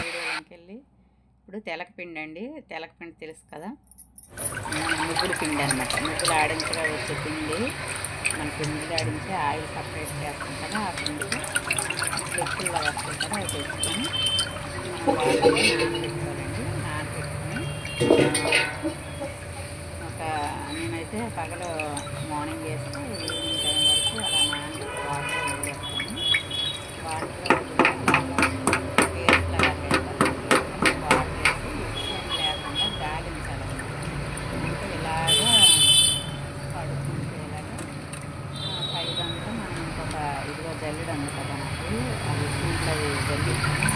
వీడియోలోకి వెళ్ళి ఇప్పుడు తెలకపిండి అండి. తెలకపిండి తెలుసు కదా, ముగ్గుల పిండి అనమాట. ముగ్గులు ఆడించగా వచ్చే పిండి, మన పిండిలు ఆడించి ఆయిల్ సపరేట్ చేస్తాం కదా, ఆ పిండితో చెక్కుల్లో వస్తాయి కదా, అవి తెచ్చుకొని మనం వాటర్లో నానబెట్టుకోవాలండి. నానబెట్టుకొని నేనైతే పగలు మార్నింగ్ వేస్తే ఈవినింగ్ టైం వరకు అలా నానబెట్టి వాటర్లో వదిలేస్తాను. వాటర్లో పేస్ట్ లాగా పెడతాను. వాటర్ వేసి మిక్సీ లేకుండా గాలించాలన్నమాట. అంటే ఇలాగా పడుకుంటే ఇలాగా పైదంతా మనం ఇంకొక ఇదిగో జల్లుడు ఉంది కదా నాకు, అది స్కూల్లో జల్లించాను.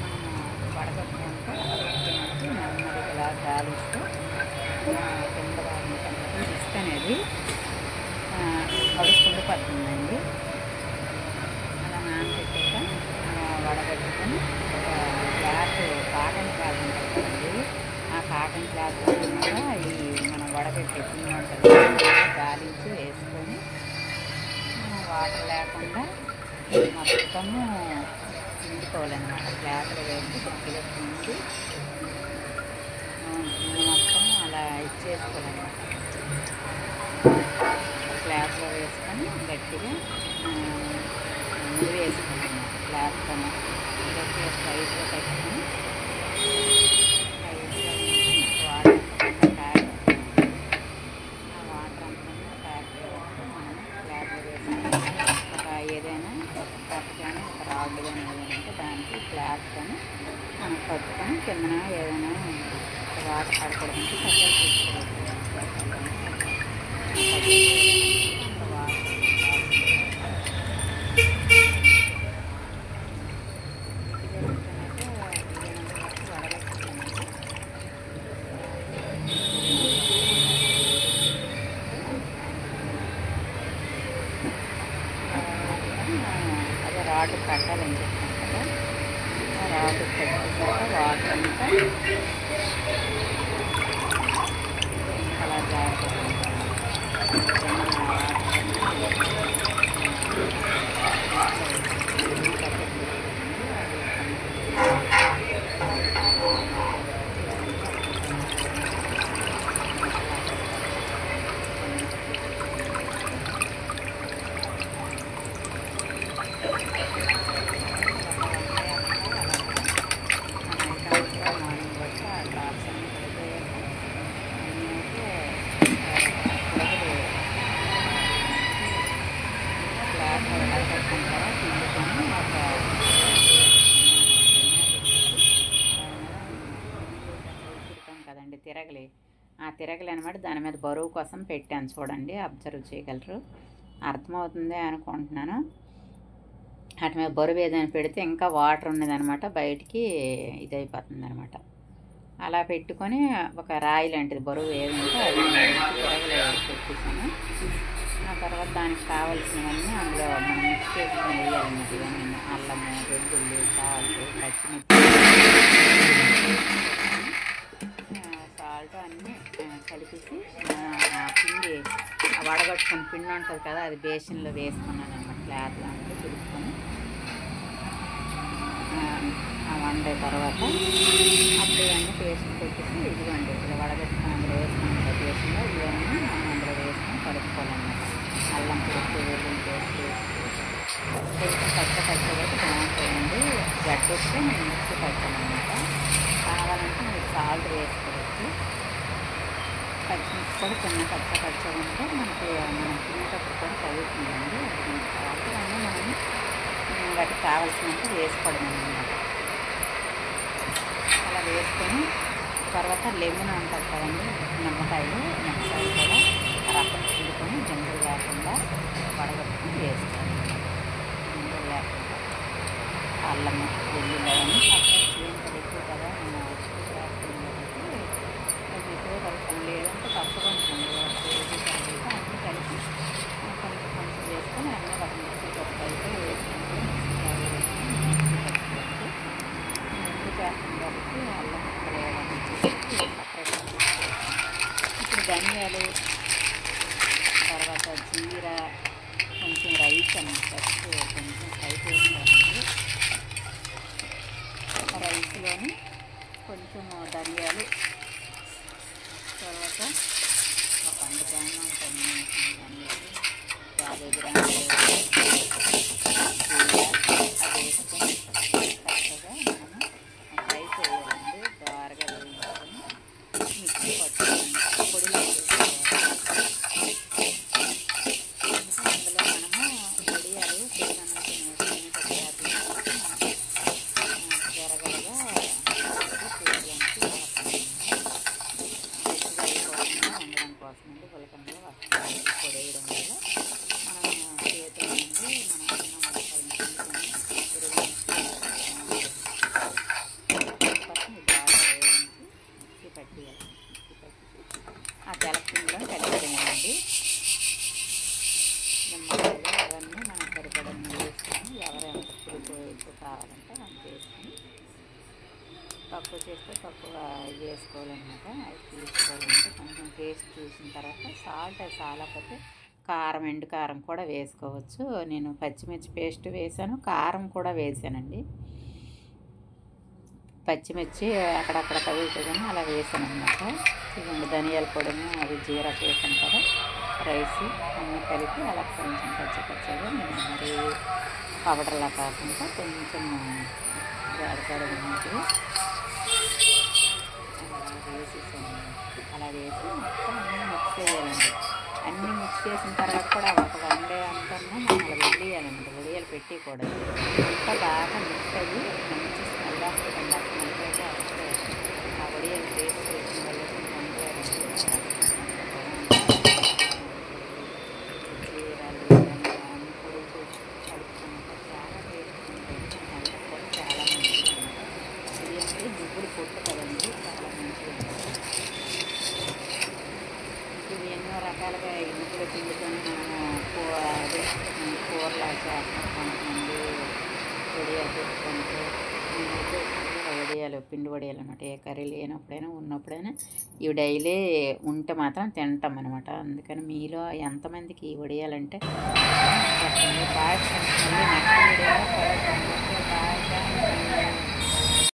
మనము వడగట్టుకుంటే మనకి నెమ్మదిగా ఇలా గాలిస్తే కింద భాగం ఇసుక అనేది కడుక్కుంటూ పడుతుందండి. అలా నానబెట్టాక వడగట్టుకొని ఒక క్లాత్, కాటన్ క్లాత్ ఉంటుంది కదండి, ఆ కాటన్ క్లాత్ కూడా ఈ మనం వడగట్టి పిండి ఉంటుంది గాలించి వేసుకొని వాటర్ లేకుండా మొత్తము పిండుకోవాలన్నమాట. క్లాత్లో వేసి గట్టిగా పిండి మొత్తం అలా ఇచ్చేసుకోవాలన్నమాట. క్లాత్లో వేసుకొని గట్టిగా ముడి వేసుకోవాలన్నమాట. క్లాత్తో గట్టిగా స్ట్రైట్గా పెట్టుకొని వాటర్ ప్యాక్, ఆ వాటర్ అంతా ప్యాక్ చేసుకొని మనం క్లాత్లో వేసుకొని ఒక ఏదైనా ఒక కట్ కానీ ఒక రాడ్ కానీ ఏదైనా ఉంటే దానికి క్లాత్ కానీ మనం కట్టుకొని కిందన ఏదైనా వాటర్ పడకూడదంటే కట్టలు తీసుకోవాలి. అదే రాడ్ కట్టాలని చెప్పాను కదా, ఆ రాడ్ పెట్టాక వాటర్ అంతా అలా జాగ్రత్తగా కదండి తిరగలి, ఆ తిరగలి అనమాట. దాని మీద బరువు కోసం పెట్టాను చూడండి, అబ్జర్వ్ చేయగలరు. అర్థమవుతుంది అనుకుంటున్నాను. వాటి మీద బరువు ఏదైనా పెడితే ఇంకా వాటర్ ఉన్నదనమాట, బయటికి ఇదైపోతుంది అనమాట. అలా పెట్టుకొని ఒక రాయి లాంటిది బరువు ఏది ఉంటే అది తిరగలి పెట్టేసాను. ఆ తర్వాత దానికి కావాల్సినవన్నీ అందులో మనం మిక్స్ చేసుకొని వేయాలన్నమాట. ఇవన్నీ అల్లము, వెల్లుల్లి, సాల్ట్, పచ్చిమిర్చి, సాల్ట్ అన్నీ కలిపేసి పిండి వడగట్టుకొని పిండి ఉంటుంది కదా, అది బేసిన్లో వేసుకున్నాను అన్నమాట. క్లాత్ లాంటివి తుడుచుకొని వండే తర్వాత అప్పుడు ఇవన్నీ పేస్ట్ పెట్టేసి ఇదిగోండి ఇలా వడగట్టుకొని అందులో వేసుకున్నాం కదా బేసిన్లో, ఇవన్నీ మనం అందులో వేసుకొని కలుపుకోవాలన్నమాట. అల్లం పేస్ట్, వెల్లుల్లి పేస్ట్ కొంచెం పచ్చ వరకు బాగుంటాయండి. గడ్డొస్తే నేను మిక్సీ పట్టానమాట. కావాలంటే మీరు సాల్ట్ వేసుకోవచ్చు. పచ్చిమిర్చి కూడా చిన్న పచ్చ ఉంటే మనకి మనం తినేటప్పుడు కూడా తగ్గుతుందండి. అది అన్నీ మనం వాటికి కావాల్సినంత వేసుకోవడం అన్నమాట. అలా వేసుకొని తర్వాత లెమన్ ఉంటుంది కదండి, నిమ్మకాయలు కూడా రసం పిండుకొని గింజలు లేకుండా వడగట్టుకొని వేసుకోవాలి. గింజలు లేకుండా అల్లము, వెల్లుల్లి అవన్నీ పక్కన ఎక్కువ కదా, నేను ఎక్కువ వేస్తాను కాబట్టి ఎక్కువ కలుపుతాను. లేదంటే తక్కువ ఉంటుంది అన్నీ కలిపి కొంచెం వేసుకొని అన్నీ ఒక మిక్సీ అయితే వేసుకుంటే చేస్తాం కాబట్టి అల్లం సపరేట్. ఇప్పుడు ధనియాలు, తర్వాత జీరా, కొంచెం రైస్ అన్నమాట. కొంచెం ఫ్రై ధనియాలు, తర్వాత ఒక 2 గ్రాములు ఉంటుంది ధనియాలు, 50 గ్రాములు అది వేసుకొని చక్కగా మనము ఫ్రై చేయాలండి. బాగా వేయించుకొని మిక్సీ పట్టుకోండి, పొడిలో వేసుకోవాలి. అందులో మనము వడియాలు పెరుగన్నం తినేటప్పుడు జరగలుగా చేతులకి గట్టిగా అయిపోకుండా ఉండడం కోసం అండి. గులకంలో వస్తాయి పొడి వేయడం వల్ల మనం చేతుల నుండి మనం అన్నం వండుకొని పెరుగు కోసం బాగా వేయించి మిక్సీ పట్టేయాలి. మిక్సీ పట్టి ఆ తెలపిండిలో కలిపేయండి. నిమ్మకాయలు అవన్నీ మనం సరిపడని వేసుకొని ఎవరైనా పులుపు ఎక్కువ కావాలంటే మనం చేసుకొని తక్కువ చేస్తే తక్కువ వేసుకోవాలన్నమాట. అది తీసుకోవాలంటే కొంచెం టేస్ట్ చూసిన తర్వాత సాల్ట్ చాలకపోతే కారం, ఎండు కారం కూడా వేసుకోవచ్చు. నేను పచ్చిమిర్చి పేస్ట్ వేసాను, కారం కూడా వేసానండి. పచ్చిమిర్చి అక్కడక్కడ తగులుతుందని అలా వేసాను అనమాట. ఇదిగోండి ధనియాల పొడిని అది జీరా వేసాను కదా, రైస్ అన్నీ కలిపి అలా కొంచెం పచ్చిగా నేను మరి పౌడర్లా కాకుండా కొంచెం గడగడగా ఉంటుంది అలా వేసేసాను. అలా వేసి మొత్తం అన్నీ మిక్స్ చేయాలండి. అన్నీ మిక్స్ చేసిన తర్వాత కూడా ఒక వండే అంతన్నా మనం అలా వదిలేయాలండి. వడియాలు పెట్టకూడదు. అంతా బాగా మిక్స్ అయ్యి మంచి స్మెల్ వస్తుందండి. ఆ స్మెల్ అయితే అప్పుడే ఆ వడియాలు టేస్ట్ వేసిన వల్ల జీరాలు అన్నీ పొడి చేసి కలుపుకున్నాక చాలా టేస్ట్ ఉంటుంది. హెల్త్ కూడా చాలా మంచిది అనమాట. ఇది అంటే దిగుడు పొట్టు కదండి, చాలా మంచిది అనమాట. ఇది ఎన్నో రకాలుగా ఇంట్లో పిండితోనే మనము కూరలా చేస్తాం. కొంతమంది వడియాలు పెట్టుకుంటే నేనైతే వడియాలు, పిండి వడియాలు అనమాట. ఏ కర్రీ లేనప్పుడైనా ఉన్నప్పుడైనా ఇవి డైలీ ఉంటే మాత్రం తింటాం అనమాట. అందుకని మీలో ఎంతమందికి ఈ వడియాలంటే చెప్పండి. బాగా మళ్ళీ నెక్స్ట్ వీడియోలో బాగా